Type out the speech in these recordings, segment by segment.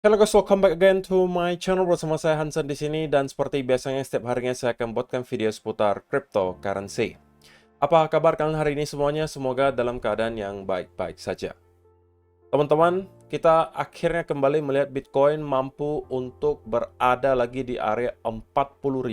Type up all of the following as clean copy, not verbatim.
Hello guys, welcome back again to my channel bersama saya Hansen di sini dan seperti biasanya setiap harinya saya akan buatkan video seputar cryptocurrency. Apa kabar kalian hari ini semuanya? Semoga dalam keadaan yang baik-baik saja. Teman-teman, kita akhirnya kembali melihat Bitcoin mampu untuk berada lagi di area $40.000.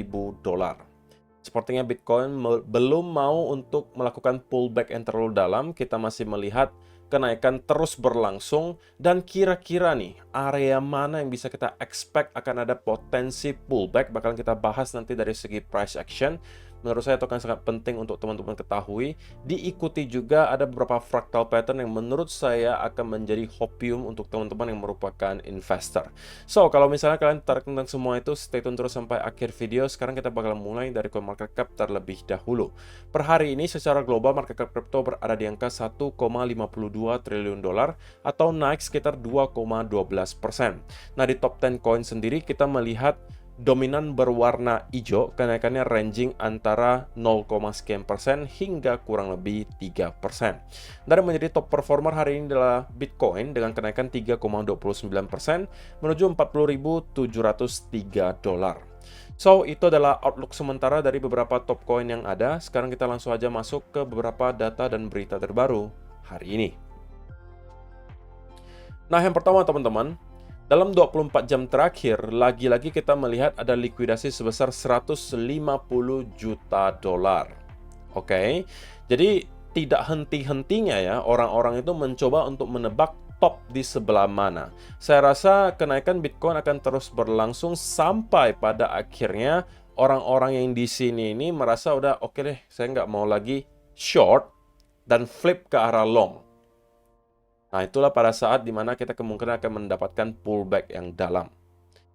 Sepertinya Bitcoin belum mau untuk melakukan pullback yang terlalu dalam. Kita masih melihat kenaikan terus berlangsung, dan kira-kira nih area mana yang bisa kita expect akan ada potensi pullback bakalan kita bahas nanti dari segi price action. Menurut saya itu akan sangat penting untuk teman-teman ketahui. Diikuti juga ada beberapa fractal pattern yang menurut saya akan menjadi hopium untuk teman-teman yang merupakan investor. So, kalau misalnya kalian tertarik tentang semua itu, stay tune terus sampai akhir video. Sekarang kita bakal mulai dari CoinMarketCap terlebih dahulu. Per hari ini secara global market cap crypto berada di angka 1,52 triliun dolar atau naik sekitar 2,12%. Nah, di top 10 coin sendiri kita melihat dominan berwarna hijau, kenaikannya ranging antara 0, sekian persen hingga kurang lebih 3%. Dan menjadi top performer hari ini adalah Bitcoin dengan kenaikan 3,29% menuju 40.703 dolar. So, itu adalah outlook sementara dari beberapa top coin yang ada. Sekarang kita langsung aja masuk ke beberapa data dan berita terbaru hari ini. Nah, yang pertama teman-teman, dalam 24 jam terakhir, lagi-lagi kita melihat ada likuidasi sebesar 150 juta dolar. Oke, jadi tidak henti-hentinya ya, orang-orang itu mencoba untuk menebak top di sebelah mana. Saya rasa kenaikan Bitcoin akan terus berlangsung sampai pada akhirnya orang-orang yang di sini ini merasa udah oke deh, saya nggak mau lagi short dan flip ke arah long. Nah, itulah pada saat dimana kita kemungkinan akan mendapatkan pullback yang dalam.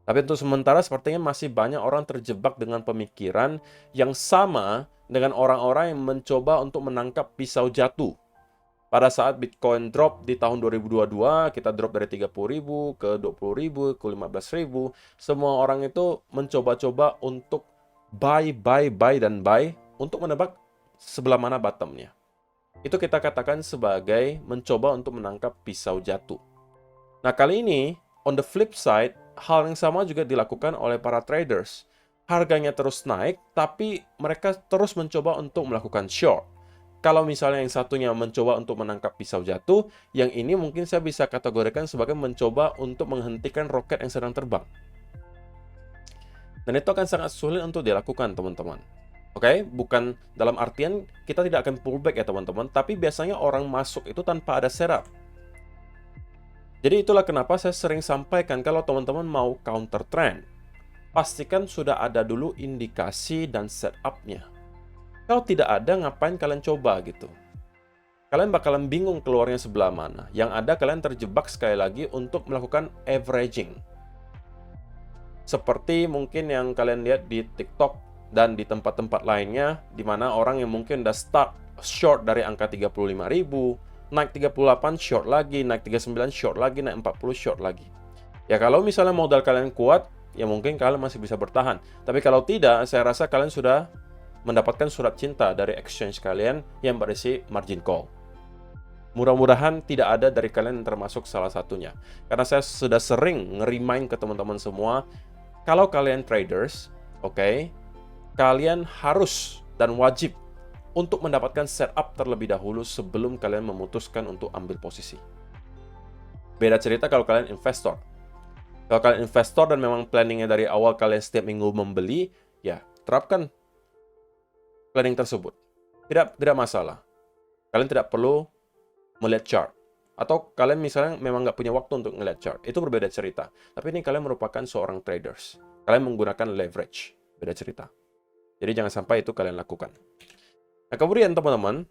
Tapi untuk sementara sepertinya masih banyak orang terjebak dengan pemikiran yang sama dengan orang-orang yang mencoba untuk menangkap pisau jatuh. Pada saat Bitcoin drop di tahun 2022, kita drop dari 30.000 ke 20.000 ke 15.000. Semua orang itu mencoba-coba untuk buy untuk menebak sebelah mana bottomnya. Itu kita katakan sebagai mencoba untuk menangkap pisau jatuh. Nah, kali ini, on the flip side, hal yang sama juga dilakukan oleh para traders. Harganya terus naik, tapi mereka terus mencoba untuk melakukan short. Kalau misalnya yang satunya mencoba untuk menangkap pisau jatuh, yang ini mungkin saya bisa kategorikan sebagai mencoba untuk menghentikan roket yang sedang terbang. Dan itu akan sangat sulit untuk dilakukan, teman-teman. Oke, bukan dalam artian kita tidak akan pullback ya teman-teman, tapi biasanya orang masuk itu tanpa ada setup. Jadi itulah kenapa saya sering sampaikan kalau teman-teman mau counter trend, pastikan sudah ada dulu indikasi dan setupnya. Kalau tidak ada, ngapain kalian coba gitu? Kalian bakalan bingung keluarnya sebelah mana. Yang ada kalian terjebak sekali lagi untuk melakukan averaging. Seperti mungkin yang kalian lihat di TikTok dan di tempat-tempat lainnya, di mana orang yang mungkin udah start short dari angka 35.000, naik 38 short lagi, naik 39 short lagi, naik 40 short lagi. Ya kalau misalnya modal kalian kuat, ya mungkin kalian masih bisa bertahan. Tapi kalau tidak, saya rasa kalian sudah mendapatkan surat cinta dari exchange kalian yang berisi margin call. Mudah-mudahan tidak ada dari kalian yang termasuk salah satunya. Karena saya sudah sering nge-remind ke teman-teman semua, kalau kalian traders, oke, kalian harus dan wajib untuk mendapatkan setup terlebih dahulu sebelum kalian memutuskan untuk ambil posisi. Beda cerita kalau kalian investor. Kalau kalian investor dan memang planningnya dari awal kalian setiap minggu membeli, ya terapkan planning tersebut. Tidak masalah. Kalian tidak perlu melihat chart. Atau kalian misalnya memang nggak punya waktu untuk melihat chart. Itu berbeda cerita. Tapi ini kalian merupakan seorang traders. Kalian menggunakan leverage. Beda cerita. Jadi jangan sampai itu kalian lakukan. Nah, kemudian teman-teman,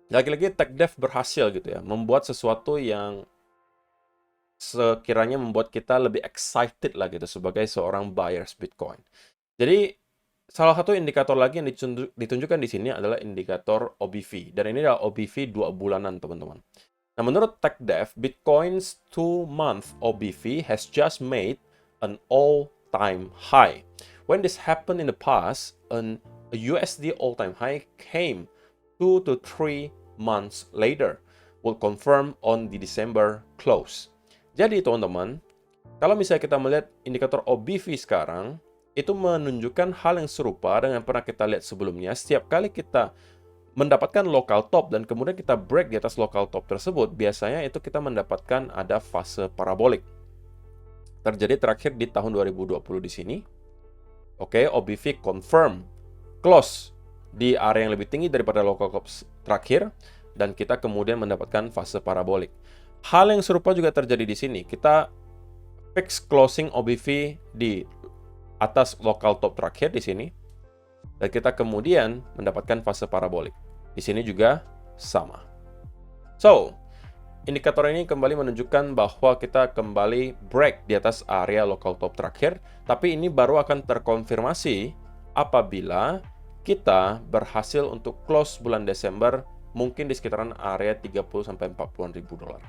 lagi-lagi TechDev berhasil gitu ya, membuat sesuatu yang sekiranya membuat kita lebih excited lah gitu sebagai seorang buyers Bitcoin. Jadi salah satu indikator lagi yang ditunjukkan di sini adalah indikator OBV, dan ini adalah OBV 2 bulanan teman-teman. Nah, menurut TechDev, Bitcoin's 2-month OBV has just made an all-time high. When this happened in the past, a USD all-time high came 2 to 3 months later, will confirm on the December close. Jadi teman-teman, Kalau misalnya kita melihat indikator OBV sekarang, itu menunjukkan hal yang serupa dengan yang pernah kita lihat sebelumnya. Setiap kali kita mendapatkan local top dan kemudian kita break di atas local top tersebut, biasanya itu kita mendapatkan ada fase parabolik. Terjadi terakhir di tahun 2020 di sini. Oke, OBV confirm close di area yang lebih tinggi daripada local top terakhir dan kita kemudian mendapatkan fase parabolik. Hal yang serupa juga terjadi di sini. Kita fix closing OBV di atas local top terakhir di sini dan kita kemudian mendapatkan fase parabolik. Di sini juga sama. So, indikator ini kembali menunjukkan bahwa kita kembali break di atas area local top terakhir, tapi ini baru akan terkonfirmasi apabila kita berhasil untuk close bulan Desember mungkin di sekitaran area 30-40 ribu dolar.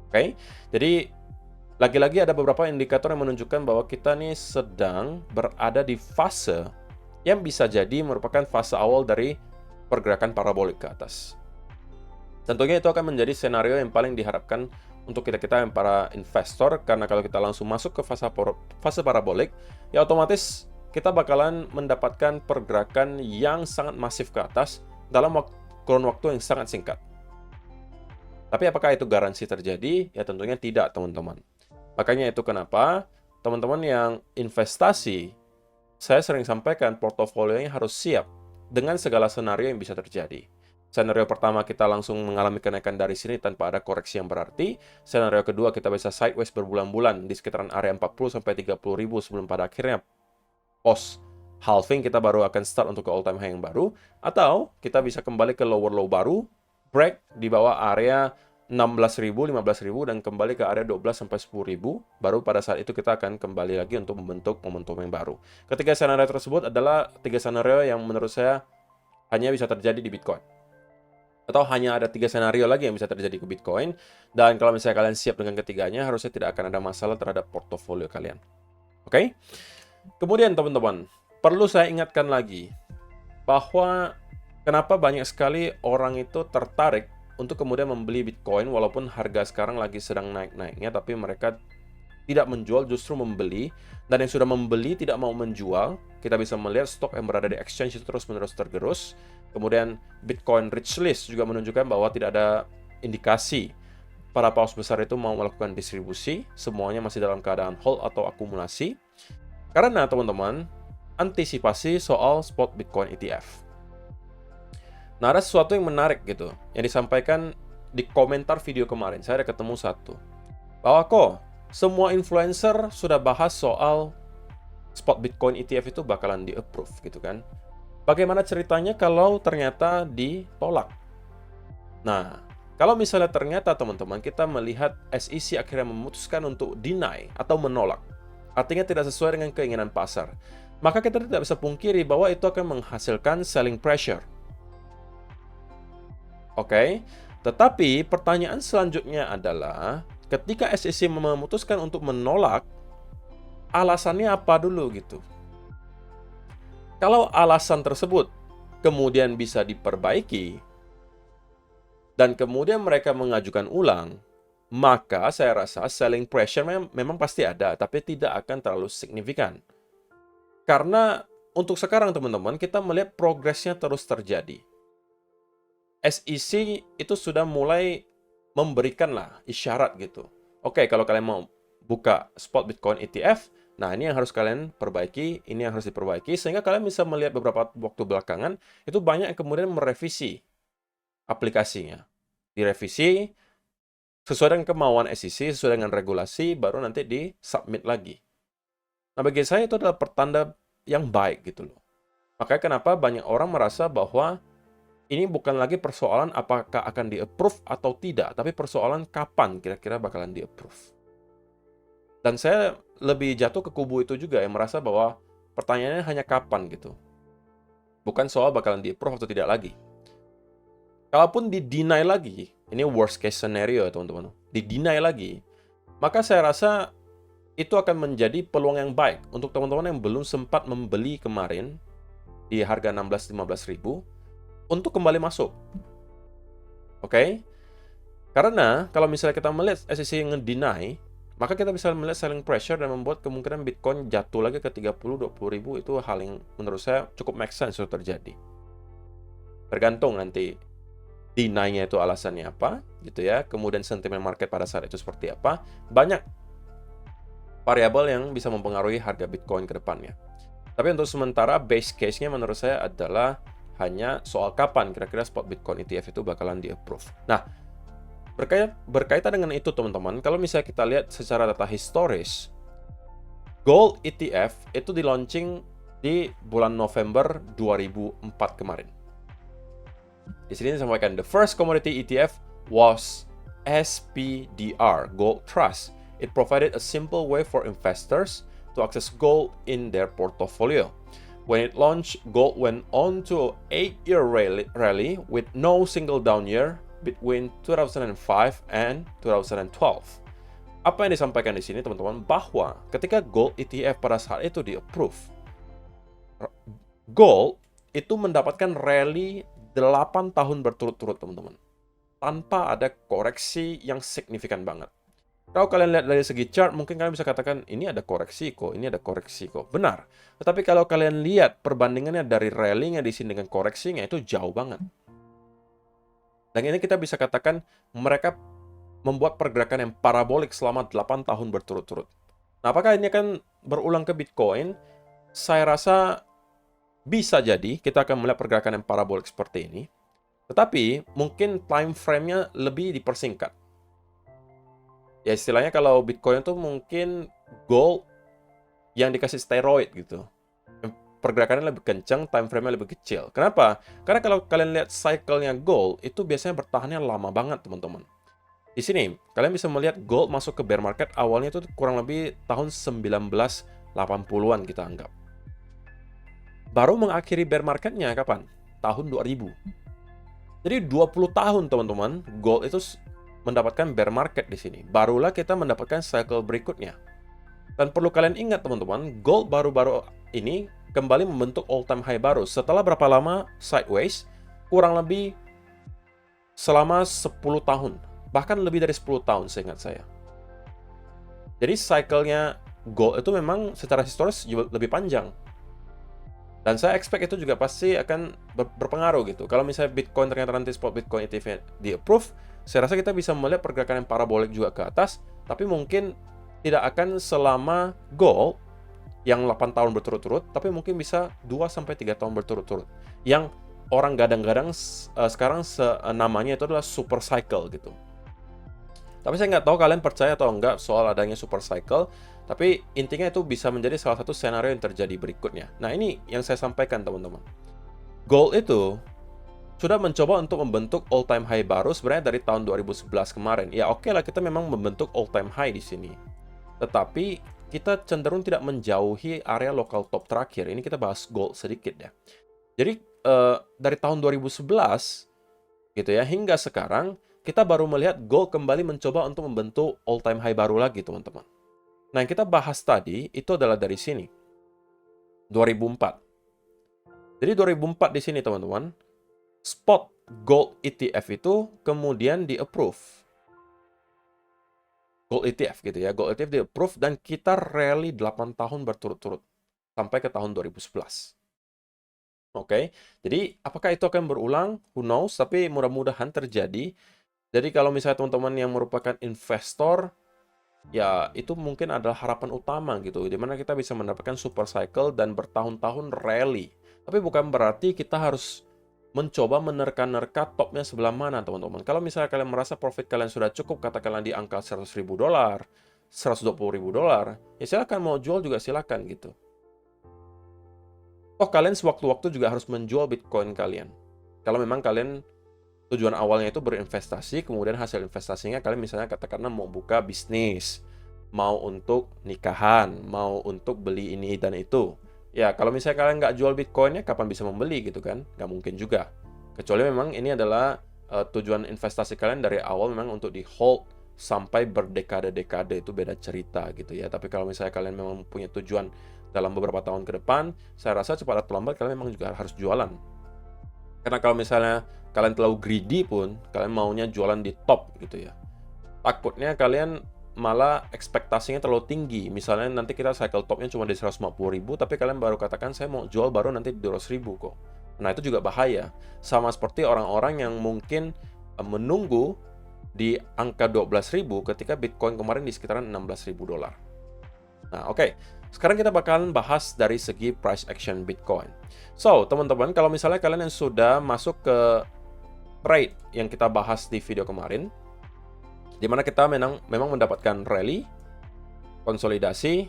Oke, jadi lagi-lagi ada beberapa indikator yang menunjukkan bahwa kita nih sedang berada di fase yang bisa jadi merupakan fase awal dari pergerakan parabolik ke atas. Tentunya itu akan menjadi senario yang paling diharapkan untuk kita-kita yang para investor, karena kalau kita langsung masuk ke fase parabolik, ya otomatis kita bakalan mendapatkan pergerakan yang sangat masif ke atas dalam kurun waktu yang sangat singkat. Tapi apakah itu garansi terjadi? Ya tentunya tidak, teman-teman. Makanya itu kenapa teman-teman yang investasi, saya sering sampaikan portofolionya harus siap dengan segala senario yang bisa terjadi. Senario pertama kita langsung mengalami kenaikan dari sini tanpa ada koreksi yang berarti. Senario kedua kita bisa sideways berbulan-bulan di sekitaran area 40-30 ribu sebelum pada akhirnya post halving kita baru akan start untuk ke all time high yang baru. Atau kita bisa kembali ke lower low baru, break di bawah area 16.000, 15.000 dan kembali ke area 12-10.000, baru pada saat itu kita akan kembali lagi untuk membentuk momentum yang baru. Ketiga senario tersebut adalah tiga senario yang menurut saya hanya bisa terjadi di Bitcoin. Atau hanya ada tiga senario lagi yang bisa terjadi ke Bitcoin, dan kalau misalnya kalian siap dengan ketiganya, harusnya tidak akan ada masalah terhadap portofolio kalian. Oke? Kemudian teman-teman, perlu saya ingatkan lagi bahwa kenapa banyak sekali orang itu tertarik untuk kemudian membeli Bitcoin walaupun harga sekarang lagi sedang naik-naiknya, tapi mereka tidak menjual, justru membeli. Dan yang sudah membeli tidak mau menjual. Kita bisa melihat stok yang berada di exchange itu terus-menerus tergerus. Kemudian Bitcoin Rich List juga menunjukkan bahwa tidak ada indikasi para paus besar itu mau melakukan distribusi. Semuanya masih dalam keadaan hold atau akumulasi. Karena teman-teman, antisipasi soal spot Bitcoin ETF. Nah, ada sesuatu yang menarik gitu, yang disampaikan di komentar video kemarin. Saya ada ketemu satu. Bahwa kok, semua influencer sudah bahas soal spot Bitcoin ETF itu bakalan di-approve gitu kan. Bagaimana ceritanya kalau ternyata ditolak? Nah, kalau misalnya ternyata teman-teman kita melihat SEC akhirnya memutuskan untuk deny atau menolak, artinya tidak sesuai dengan keinginan pasar, maka kita tidak bisa pungkiri bahwa itu akan menghasilkan selling pressure. Oke, tetapi pertanyaan selanjutnya adalah ketika SEC memutuskan untuk menolak, alasannya apa dulu gitu? Kalau alasan tersebut kemudian bisa diperbaiki dan kemudian mereka mengajukan ulang, maka saya rasa selling pressure memang pasti ada, tapi tidak akan terlalu signifikan. Karena untuk sekarang teman-teman, kita melihat progresnya terus terjadi. SEC itu sudah mulai memberikanlah isyarat gitu. Oke, kalau kalian mau buka spot Bitcoin ETF, nah ini yang harus kalian perbaiki, ini yang harus diperbaiki, sehingga kalian bisa melihat beberapa waktu belakangan, itu banyak yang kemudian merevisi aplikasinya. Direvisi sesuai dengan kemauan SEC, sesuai dengan regulasi, baru nanti di-submit lagi. Nah, bagi saya itu adalah pertanda yang baik gitu loh. Makanya kenapa banyak orang merasa bahwa ini bukan lagi persoalan apakah akan di-approve atau tidak, tapi persoalan kapan kira-kira bakalan di-approve. Dan saya lebih jatuh ke kubu itu juga yang merasa bahwa pertanyaannya hanya kapan gitu. Bukan soal bakalan di-approve atau tidak lagi. Kalaupun di-deny lagi, ini worst case scenario ya teman-teman, di-deny lagi, maka saya rasa itu akan menjadi peluang yang baik untuk teman-teman yang belum sempat membeli kemarin di harga 16-15 ribu, untuk kembali masuk. Oke? Karena kalau misalnya kita melihat SEC yang nge-deny, Maka kita bisa melihat selling pressure dan membuat kemungkinan Bitcoin jatuh lagi ke 30-20 ribu itu hal yang menurut saya cukup make sense untuk terjadi. Tergantung nanti deny-nya itu alasannya apa, gitu ya. Kemudian sentimen market pada saat itu seperti apa. Banyak variabel yang bisa mempengaruhi harga Bitcoin ke depannya. Tapi untuk sementara base case-nya menurut saya adalah hanya soal kapan kira-kira spot Bitcoin ETF itu bakalan di-approve. Nah, berkaitan dengan itu teman-teman, kalau misalnya kita lihat secara data historis, Gold ETF itu di-launching di bulan November 2004 kemarin. Di sini disampaikan, the first commodity ETF was SPDR, Gold Trust. It provided a simple way for investors to access gold in their portfolio. When it launched, gold went on to an 8-year rally with no single down year between 2005 and 2012. Apa yang disampaikan di sini teman-teman, bahwa ketika gold ETF pada saat itu di-approve, gold itu mendapatkan rally 8 tahun berturut-turut teman-teman, tanpa ada koreksi yang signifikan banget. Kalau kalian lihat dari segi chart, mungkin kalian bisa katakan, ini ada koreksi kok, ini ada koreksi kok. Benar. Tetapi kalau kalian lihat perbandingannya dari rally-nya di sini dengan koreksinya, itu jauh banget. Dan ini kita bisa katakan, mereka membuat pergerakan yang parabolik selama 8 tahun berturut-turut. Nah, apakah ini akan berulang ke Bitcoin? Saya rasa bisa jadi kita akan melihat pergerakan yang parabolik seperti ini. Tetapi mungkin time frame-nya lebih dipersingkat. Ya istilahnya kalau Bitcoin itu mungkin gold yang dikasih steroid gitu. Pergerakannya lebih kencang, time frame-nya lebih kecil. Kenapa? Karena kalau kalian lihat cycle-nya gold, itu biasanya bertahannya lama banget, teman-teman. Di sini, kalian bisa melihat gold masuk ke bear market awalnya itu kurang lebih tahun 1980-an kita anggap. Baru mengakhiri bear market-nya kapan? Tahun 2000. Jadi 20 tahun, teman-teman, gold itu mendapatkan bear market di sini. Barulah kita mendapatkan cycle berikutnya. Dan perlu kalian ingat teman-teman, gold baru-baru ini kembali membentuk all-time high baru. Setelah berapa lama sideways? Kurang lebih selama 10 tahun. Bahkan lebih dari 10 tahun seingat saya. Jadi cycle-nya gold itu memang secara historis lebih panjang. Dan saya expect itu juga pasti akan berpengaruh gitu. Kalau misalnya Bitcoin ternyata nanti spot Bitcoin ETF di-approve, saya rasa kita bisa melihat pergerakan yang parabolik juga ke atas, tapi mungkin tidak akan selama gold yang 8 tahun berturut-turut, tapi mungkin bisa 2-3 tahun berturut-turut. Yang orang gadang-gadang sekarang namanya itu adalah super cycle gitu. Tapi saya nggak tahu kalian percaya atau enggak soal adanya super cycle, tapi intinya itu bisa menjadi salah satu skenario yang terjadi berikutnya. Nah ini yang saya sampaikan teman-teman. Gold itu sudah mencoba untuk membentuk all-time high baru sebenarnya dari tahun 2011 kemarin. Ya oke lah, kita memang membentuk all-time high di sini. Tetapi kita cenderung tidak menjauhi area local top terakhir. Ini kita bahas gold sedikit ya. Jadi dari tahun 2011 gitu ya hingga sekarang kita baru melihat gold kembali mencoba untuk membentuk all-time high baru lagi teman-teman. Nah yang kita bahas tadi itu adalah dari sini 2004. Jadi 2004 di sini teman-teman, spot gold ETF itu kemudian di-approve. Gold ETF gitu ya, gold ETF di-approve dan kita rally 8 tahun berturut-turut sampai ke tahun 2011. Oke, jadi apakah itu akan berulang? Who knows, tapi mudah-mudahan terjadi. Jadi kalau misalnya teman-teman yang merupakan investor, ya itu mungkin adalah harapan utama gitu, di mana kita bisa mendapatkan super cycle dan bertahun-tahun rally. Tapi bukan berarti kita harus mencoba menerka-nerka topnya sebelah mana, teman-teman. Kalau misalnya kalian merasa profit kalian sudah cukup, katakanlah di angka $100.000, $120.000, ya silakan mau jual juga silakan gitu. Oh, kalian sewaktu-waktu juga harus menjual Bitcoin kalian. Kalau memang kalian tujuan awalnya itu berinvestasi, kemudian hasil investasinya kalian misalnya katakanlah mau buka bisnis, mau untuk nikahan, mau untuk beli ini dan itu. Ya, kalau misalnya kalian nggak jual Bitcoinnya, kapan bisa membeli gitu kan? Nggak mungkin juga. Kecuali memang ini adalah tujuan investasi kalian dari awal memang untuk di hold sampai berdekade-dekade, itu beda cerita gitu ya. Tapi kalau misalnya kalian memang punya tujuan dalam beberapa tahun ke depan, saya rasa cepat atau lambat kalian memang juga harus jualan. Karena kalau misalnya kalian terlalu greedy pun, kalian maunya jualan di top gitu ya. Takutnya kalian malah ekspektasinya terlalu tinggi. Misalnya nanti kita cycle topnya cuma di 150.000, tapi kalian baru katakan saya mau jual baru nanti di 200.000 kok. Nah, itu juga bahaya. Sama seperti orang-orang yang mungkin menunggu di angka 12.000 ketika Bitcoin kemarin di sekitaran 16.000 dolar. Nah, oke. Sekarang kita bakalan bahas dari segi price action Bitcoin. So, teman-teman, kalau misalnya kalian yang sudah masuk ke trade yang kita bahas di video kemarin, di mana kita memang mendapatkan rally, konsolidasi,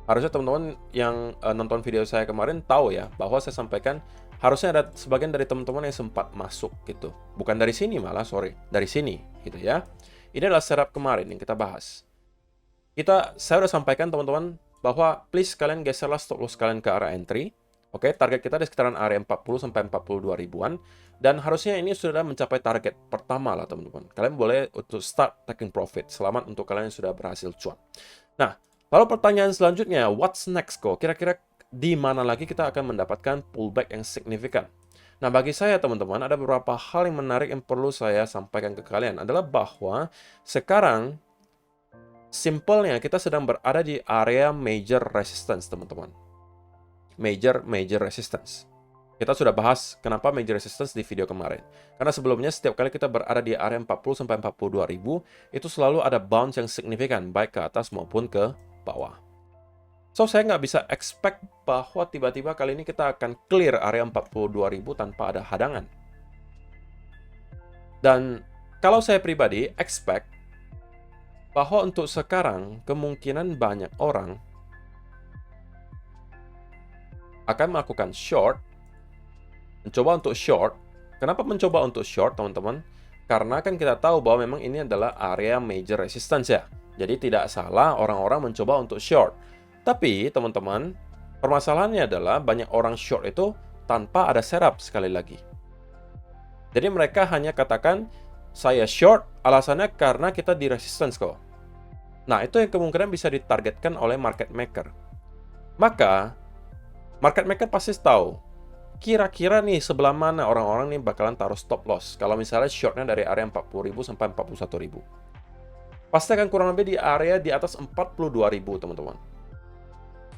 harusnya teman-teman yang nonton video saya kemarin tahu ya, bahwa saya sampaikan harusnya ada sebagian dari teman-teman yang sempat masuk gitu. Bukan dari sini malah, dari sini gitu ya. Ini adalah setup kemarin yang kita bahas. Saya udah sampaikan teman-teman bahwa please kalian geserlah stop loss kalian ke arah entry. Oke, target kita di sekitaran area 40 sampai 42 ribuan. Dan harusnya ini sudah mencapai target pertama lah teman-teman. Kalian boleh untuk start taking profit. Selamat untuk kalian yang sudah berhasil cuan. Nah, lalu pertanyaan selanjutnya, what's next kok? Kira-kira di mana lagi kita akan mendapatkan pullback yang signifikan? Nah, bagi saya teman-teman, ada beberapa hal yang menarik yang perlu saya sampaikan ke kalian. Adalah bahwa sekarang simpelnya kita sedang berada di area major resistance, teman-teman. Major resistance. Kita sudah bahas kenapa major resistance di video kemarin. Karena sebelumnya setiap kali kita berada di area 40 sampai 42 ribu, itu selalu ada bounce yang signifikan, baik ke atas maupun ke bawah. So, saya nggak bisa expect bahwa tiba-tiba kali ini kita akan clear area 42 ribu tanpa ada hadangan. Dan kalau saya pribadi expect bahwa untuk sekarang kemungkinan banyak orang akan melakukan short, mencoba untuk short. Kenapa mencoba untuk short, teman-teman? Karena kan kita tahu bahwa memang ini adalah area major resistance ya. Jadi tidak salah orang-orang mencoba untuk short. Tapi, teman-teman, permasalahannya adalah banyak orang short itu tanpa ada setup sekali lagi. Jadi mereka hanya katakan, saya short, alasannya karena kita di resistance kok. Nah, itu yang kemungkinan bisa ditargetkan oleh market maker. Maka, market maker pasti tahu, kira-kira nih sebelah mana orang-orang nih bakalan taruh stop loss. Kalau misalnya shortnya dari area 40.000 sampai 41.000. Pasti akan kurang lebih di area di atas 42.000, teman-teman.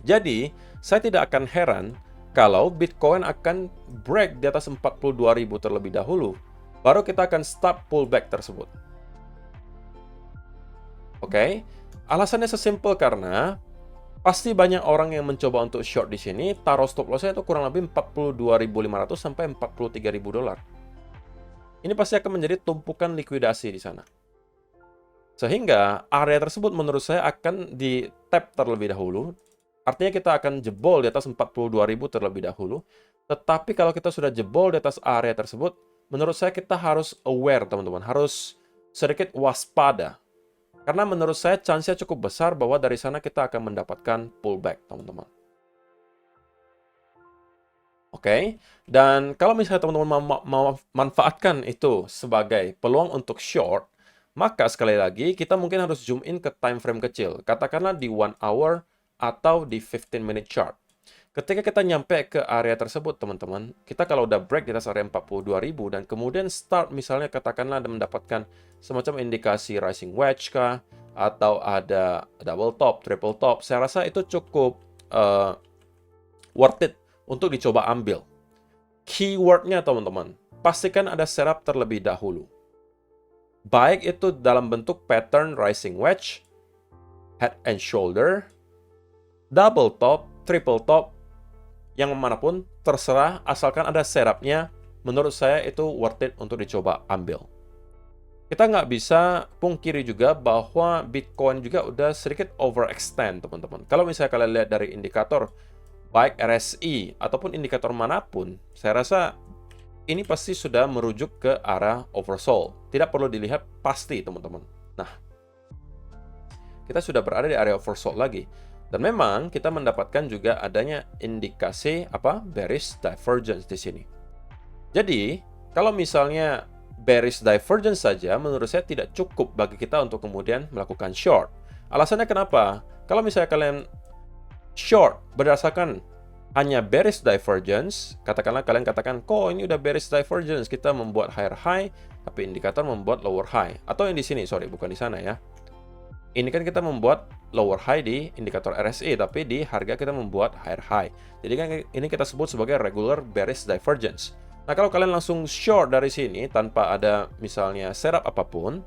Jadi, saya tidak akan heran kalau Bitcoin akan break di atas 42.000 terlebih dahulu, baru kita akan start pullback tersebut. Oke, alasannya sesimpel karena pasti banyak orang yang mencoba untuk short di sini, taruh stop loss-nya itu kurang lebih 42.500 sampai 43.000 dolar. Ini pasti akan menjadi tumpukan likuidasi di sana. Sehingga area tersebut menurut saya akan di tap terlebih dahulu. Artinya kita akan jebol di atas 42.000 terlebih dahulu. Tetapi kalau kita sudah jebol di atas area tersebut, menurut saya kita harus aware, teman-teman. Harus sedikit waspada. Karena menurut saya chance-nya cukup besar bahwa dari sana kita akan mendapatkan pullback, teman-teman. Oke, dan kalau misalnya teman-teman mau manfaatkan itu sebagai peluang untuk short, maka sekali lagi kita mungkin harus zoom in ke time frame kecil. Katakanlah di 1 hour atau di 15-minute chart. Ketika kita nyampe ke area tersebut, teman-teman, kita kalau udah break di atas area 42.000 dan kemudian start misalnya katakanlah ada mendapatkan semacam indikasi rising wedge kah, atau ada double top, triple top, saya rasa itu cukup worth it untuk dicoba ambil. Keywordnya, teman-teman, pastikan ada setup terlebih dahulu. Baik itu dalam bentuk pattern rising wedge, head and shoulder, double top, triple top, yang manapun, terserah, asalkan ada setupnya, menurut saya itu worth it untuk dicoba ambil. Kita nggak bisa pungkiri juga bahwa Bitcoin juga udah sedikit overextend, teman-teman. Kalau misalnya kalian lihat dari indikator, baik RSI ataupun indikator manapun, saya rasa ini pasti sudah merujuk ke arah oversold. Tidak perlu dilihat, pasti, teman-teman. Nah, kita sudah berada di area oversold lagi. Dan memang kita mendapatkan juga adanya indikasi bearish divergence di sini. Jadi, kalau misalnya bearish divergence saja, menurut saya tidak cukup bagi kita untuk kemudian melakukan short. Alasannya kenapa? Kalau misalnya kalian short berdasarkan hanya bearish divergence, katakanlah kalian katakan, kok ini udah bearish divergence, kita membuat higher high, tapi indikator membuat lower high. Atau yang di sini, sorry, bukan di sana ya. ini kan kita membuat lower high di indikator RSI, tapi di harga kita membuat higher high. Jadi kan ini kita sebut sebagai regular bearish divergence. Nah, kalau kalian langsung short dari sini tanpa ada misalnya setup apapun,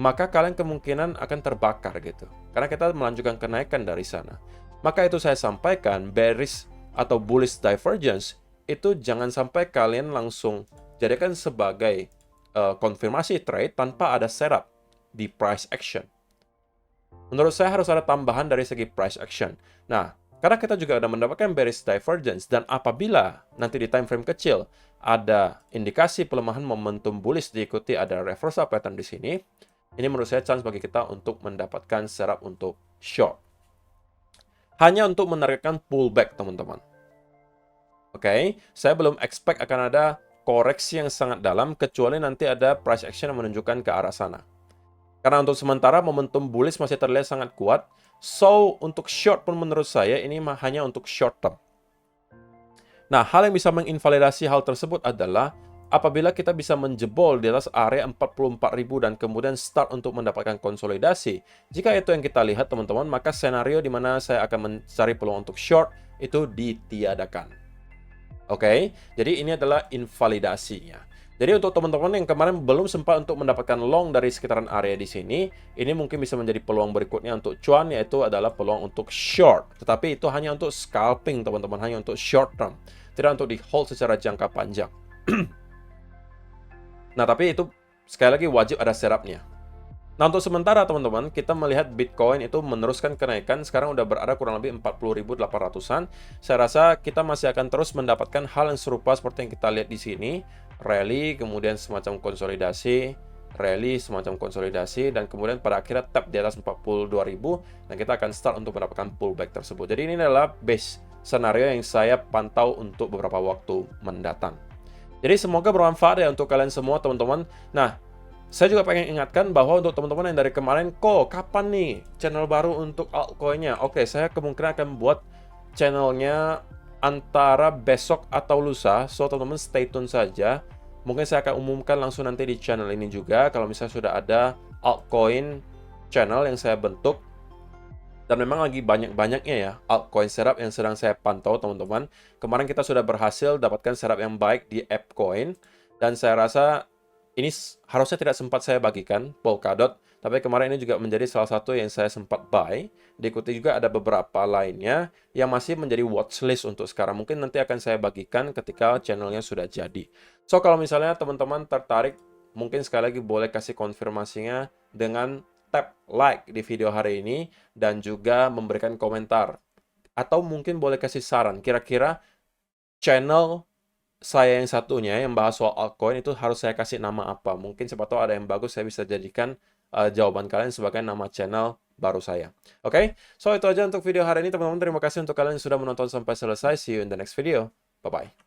maka kalian kemungkinan akan terbakar gitu. Karena kita melanjutkan kenaikan dari sana. Maka itu saya sampaikan, bearish atau bullish divergence, itu jangan sampai kalian langsung jadikan sebagai konfirmasi trade tanpa ada setup di price action. Menurut saya harus ada tambahan dari segi price action. Nah, karena kita juga ada mendapatkan bearish divergence, dan apabila nanti di time frame kecil ada indikasi pelemahan momentum bullish diikuti ada reversal pattern di sini, ini menurut saya chance bagi kita untuk mendapatkan setup untuk short. Hanya untuk menargetkan pullback, teman-teman. Oke, saya belum expect akan ada koreksi yang sangat dalam, kecuali nanti ada price action yang menunjukkan ke arah sana. Karena untuk sementara momentum bullish masih terlihat sangat kuat, so untuk short pun menurut saya ini hanya untuk short term. Nah, hal yang bisa menginvalidasi hal tersebut adalah apabila kita bisa menjebol di atas area 44.000 dan kemudian start untuk mendapatkan konsolidasi. Jika itu yang kita lihat, teman-teman, maka skenario di mana saya akan mencari peluang untuk short itu ditiadakan. Oke, jadi ini adalah invalidasinya. Jadi untuk teman-teman yang kemarin belum sempat untuk mendapatkan long dari sekitaran area di sini, ini mungkin bisa menjadi peluang berikutnya untuk cuan, yaitu adalah peluang untuk short. Tetapi itu hanya untuk scalping, teman-teman, hanya untuk short term, tidak untuk di hold secara jangka panjang. Nah, tapi itu sekali lagi wajib ada setupnya. Nah, untuk sementara teman-teman, kita melihat Bitcoin itu meneruskan kenaikan, sekarang udah berada kurang lebih 40.800-an. Saya rasa kita masih akan terus mendapatkan hal yang serupa seperti yang kita lihat di sini. Rally, kemudian semacam konsolidasi, rally, semacam konsolidasi, dan kemudian pada akhirnya tap di atas 42.000, dan kita akan start untuk mendapatkan pullback tersebut. Jadi ini adalah base scenario yang saya pantau untuk beberapa waktu mendatang. Jadi semoga bermanfaat ya untuk kalian semua, teman-teman. Nah, saya juga pengen ingatkan bahwa untuk teman-teman yang dari kemarin, kok kapan nih channel baru untuk altcoin-nya? Oke, saya kemungkinan akan buat channelnya antara besok atau lusa. So, teman-teman stay tune saja. Mungkin saya akan umumkan langsung nanti di channel ini juga, kalau misalnya sudah ada altcoin channel yang saya bentuk. Dan memang lagi banyak-banyaknya ya altcoin setup yang sedang saya pantau, teman-teman. Kemarin kita sudah berhasil dapatkan setup yang baik di AppCoin. Dan saya rasa ini harusnya tidak sempat saya bagikan, Polkadot. Tapi kemarin ini juga menjadi salah satu yang saya sempat buy. Diikuti juga ada beberapa lainnya yang masih menjadi watchlist untuk sekarang. Mungkin nanti akan saya bagikan ketika channelnya sudah jadi. So, kalau misalnya teman-teman tertarik, mungkin sekali lagi boleh kasih konfirmasinya dengan tap like di video hari ini dan juga memberikan komentar. Atau mungkin boleh kasih saran, kira-kira channel saya yang satunya yang bahas soal altcoin itu harus saya kasih nama apa. Mungkin siapa tahu ada yang bagus, saya bisa jadikan jawaban kalian sebagai nama channel baru saya. Oke, so itu aja untuk video hari ini, teman-teman. Terima kasih untuk kalian yang sudah menonton sampai selesai. See you in the next video. Bye-bye.